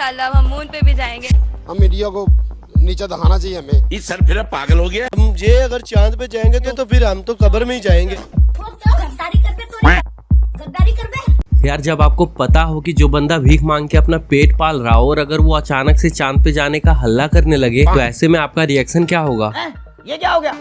इंशाल्लाह हम मून पे भी जाएंगे। हम मीडिया को नीचे दिखाना चाहिए हमें। इस सर फिर पागल हो गया। हम जे अगर चांद पे जाएंगे तो फिर हम तो कब्र में ही जाएंगे। गद्दारी कर दे। यार जब आपको पता हो कि जो बंदा भीख मांग के अपना पेट पाल रहा हो और अगर वो अचानक से चांद पे जाने का हल्ला करने लगे तो ऐसे में आपका रिएक्शन क्या होगा? ये क्या हो गया?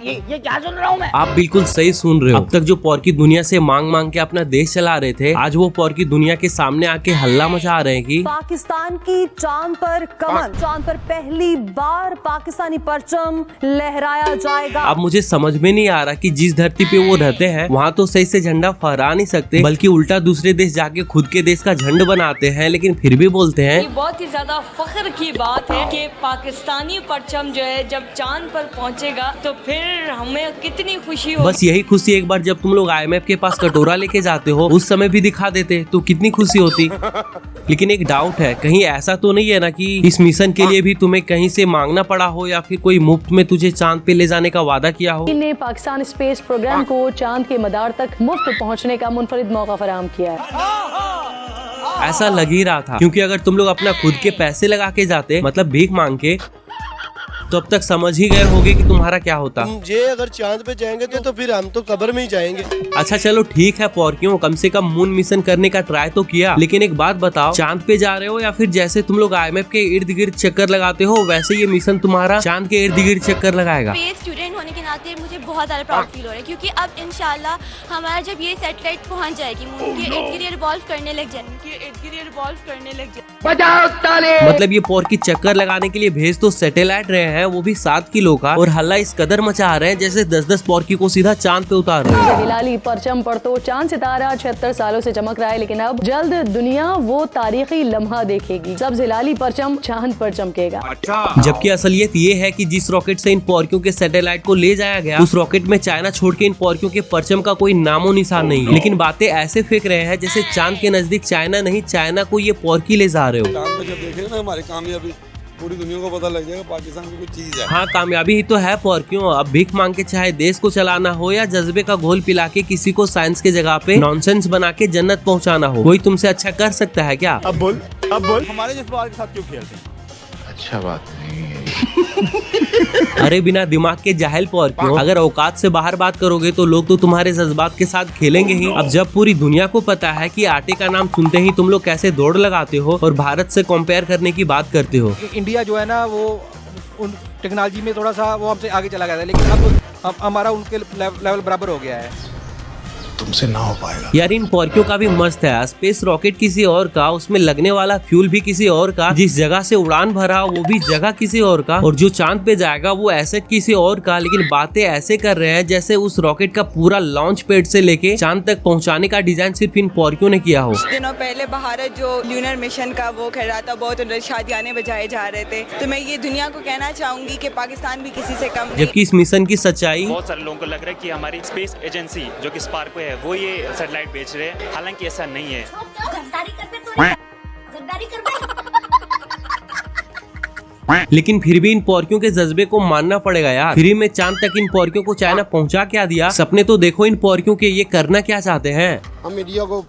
ये क्या सुन रहा हूँ मैं? आप बिल्कुल सही सुन रहे हो। अब तक जो पौरकी दुनिया से मांग मांग के अपना देश चला रहे थे, आज वो पौरकी दुनिया के सामने आके हल्ला मचा रहे हैं कि पाकिस्तान की चांद पर कमल, चांद पर पहली बार पाकिस्तानी परचम लहराया जाएगा। अब मुझे समझ में नहीं आ रहा कि जिस धरती पे वो रहते हैं वहाँ तो सही से झंडा फहरा नहीं सकते, बल्कि उल्टा दूसरे देश जाके खुद के देश का झंड बनाते हैं, लेकिन फिर भी बोलते हैं ये बहुत ही ज्यादा फख्र की बात है कि पाकिस्तानी परचम जो है जब चांद पर पहुंचेगा तो फिर हमें कितनी खुशी हो। बस यही खुशी एक बार जब तुम लोग IMF के पास कटोरा लेके जाते हो उस समय भी दिखा देते तो कितनी खुशी होती। लेकिन एक डाउट है, कहीं ऐसा तो नहीं है ना कि इस मिशन के लिए भी तुम्हें कहीं से मांगना पड़ा हो या फिर कोई मुफ्त में तुझे चांद पे ले जाने का वादा किया हो? ने पाकिस्तान स्पेस प्रोग्राम को चांद के मदार तक मुफ्त पहुंचने का मुनफरिद मौका फराहम किया है। ऐसा लग ही रहा था, क्योंकि अगर तुम लोग अपना खुद के पैसे लगा के जाते, मतलब भीख मांग के, तो अब तक समझ ही गए होगे कि तुम्हारा क्या होता। हम जे अगर चांद पे जाएंगे तो फिर हम तो कब्र में ही जाएंगे। अच्छा चलो ठीक है पौरकियों, कम से कम मून मिशन करने का ट्राई तो किया, लेकिन एक बात बताओ, चांद पे जा रहे हो या फिर जैसे तुम लोग IMF के इर्द गिर्द चक्कर लगाते हो वैसे ये मिशन तुम्हारा चांद के इर्द गिर्द चक्कर लगाएगा? स्पेस स्टूडेंट होने के नाते मुझे बहुत ज्यादा प्राउड फील हो रहा है, क्योंकि अब इंशाल्लाह हमारा जब ये सैटेलाइट पहुंच जाएगी मून के इर्द गिर्द रिवॉल्व करने लग जाए, मतलब ये पौरकी चक्कर लगाने के लिए भेज तो सैटेलाइट रहे हैं, वो भी 7 किलो का, और हल्ला इस कदर मचा रहे हैं जैसे 10-10 पौरकी को सीधा चांद पे उतार रहे हैं। हिलाली परचम पर तो चांद सितारा 76 सालों से चमक रहा है, लेकिन अब जल्द दुनिया वो तारीखी लम्हा देखेगी जब हिलाली परचम चांद पर चमकेगा। जबकि असलियत ये है कि जिस रॉकेट से इन पौरकियों के सैटेलाइट को ले जाया गया उस रॉकेट में चाइना छोड़ के इन पौरकियों के परचम का कोई नामो निशान नहीं है, लेकिन बातें ऐसे फेंक रहे हैं जैसे चांद के नजदीक चाइना नहीं, चाइना को ये पौरकी ले जा रहे हो। चांद पे जब देखेंगे ना हमारी कामयाबी, पूरी दुनिया को पता लग जाएगा पाकिस्तान की कोई चीज है। हाँ कामयाबी ही तो है पौरकियों। अब भीख मांग के चाहे देश को चलाना हो या जज्बे का घोल पिला के किसी को साइंस के जगह पे नॉनसेंस बना के जन्नत पहुंचाना हो, कोई तुमसे अच्छा कर सकता है क्या? अब बोल हमारे जज्बात के साथ क्यों खेलते हैं? अच्छा बात नहीं है। अरे बिना दिमाग के जाहिल पौरकियों, अगर औकात से बाहर बात करोगे तो लोग तो तुम्हारे जज्बात के साथ खेलेंगे ही। अब जब पूरी दुनिया को पता है कि आटे का नाम सुनते ही तुम लोग कैसे दौड़ लगाते हो और भारत से कंपेयर करने की बात करते हो। इंडिया जो है ना वो उन टेक्नोलॉजी में थोड़ा सा वो हमसे आगे चला गया था, लेकिन अब हमारा उनके लेवल बराबर हो गया है। तुमसे ना हो पाएगा यार इन पौरकियों का भी मस्त है, स्पेस रॉकेट किसी और का, उसमें लगने वाला फ्यूल भी किसी और का, जिस जगह से उड़ान भरा वो भी जगह किसी और का, और जो चांद पे जाएगा वो एसेट किसी और का, लेकिन बातें ऐसे कर रहे हैं जैसे उस रॉकेट का पूरा लॉन्च पैड से लेके चांद तक पहुंचाने का डिजाइन सिर्फ इन पौरकियों ने किया हो। दिनों पहले भारत जो ल्यूनर मिशन का वो कर रहा था, बहुत शादियाने बजाए जा रहे थे, तो मैं ये दुनिया को कहना चाहूंगी कि पाकिस्तान भी किसी से कम नहीं। जबकि इस मिशन की सच्चाई, बहुत सारे लोगों को लग रहा है कि हमारी स्पेस एजेंसी जो कि स्पार्को है वो ये सैटेलाइट बेच रहे हैं, हालांकि ऐसा नहीं है। गद्दारी कर दे, गद्दारी कर दे। लेकिन फिर भी इन पौरकियों के जज्बे को मानना पड़ेगा यार। फ्री में चांद तक इन पौरकियों को चाइना पहुंचा क्या दिया? सपने तो देखो इन पौरकियों के, ये करना क्या चाहते हैं? हम मीडिया को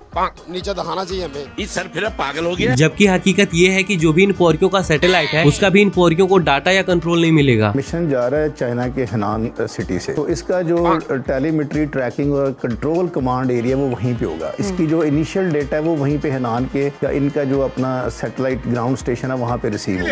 नीचे दिखाना चाहिए हमें। इस सर फिर पागल हो गया। जबकि हकीकत ये है कि जो भी इन पौरकियों का सैटेलाइट है उसका भी इन पौरकियों को डाटा या कंट्रोल नहीं मिलेगा। मिशन जा रहा है चाइना के हनान सिटी से, तो इसका जो टेलीमेट्री ट्रैकिंग और कंट्रोल कमांड एरिया वो वहीं पे होगा। इसकी जो इनिशियल डेटा है वो वहीं पे हनान के या इनका जो अपना सैटेलाइट ग्राउंड स्टेशन है वहाँ पे रिसीव होगा।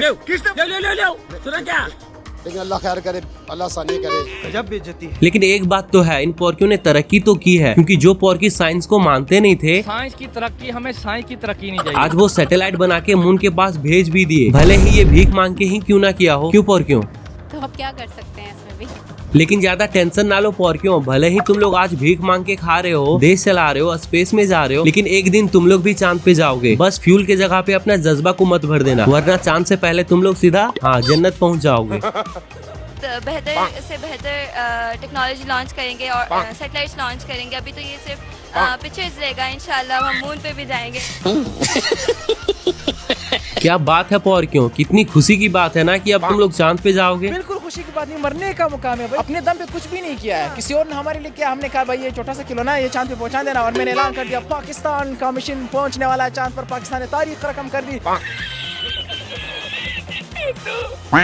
लेकिन अल्लाह खैर करे, अल्लाह आसानी करे। गजब बेइज्जती। लेकिन एक बात तो है, इन पौरकियों ने तरक्की तो की है, क्योंकि जो पौरकी साइंस को मानते नहीं थे, साइंस की तरक्की, हमें साइंस की तरक्की नहीं चाहिए। आज वो सैटेलाइट बना के मून के पास भेज भी दिए, भले ही ये भीख मांग के ही क्यों ना किया हो। क्यों पौरकियों? तो अब क्या कर सकते हैं इसमें भी। लेकिन ज्यादा टेंशन ना लो पौरकियों, भले ही तुम लोग आज भीख मांग के खा रहे हो, देश चला रहे हो, स्पेस में जा रहे हो, लेकिन एक दिन तुम लोग भी चांद पे जाओगे। बस फ्यूल के जगह पे अपना जज्बा को मत भर देना, वरना चांद से पहले तुम लोग सीधा जन्नत पहुंच जाओगे। बेहतर से बेहतर टेक्नोलॉजी लॉन्च करेंगे और सैटेलाइट्स लॉन्च करेंगे। अभी तो ये सिर्फ पिक्चर्स रहेगा, इंशाल्लाह हम मून पे भी जाएंगे। क्या बात है पौरकियों, कितनी खुशी की बात है ना कि अब तुम लोग चांद पे जाओगे। बिल्कुल खुशी की बात नहीं, मरने का मुकाम है भाई। अपने दम पे कुछ भी नहीं किया है, किसी और ने हमारे लिए किया। हमने कहा भाई ये छोटा सा खिलौना है, ये चांद पे पहुंचा देना, और मैंने ऐलान कर दिया पाकिस्तान का मिशन पहुंचने वाला है चांद पर। पाकिस्तान ने तारीख रकम कर दी। गुड्डू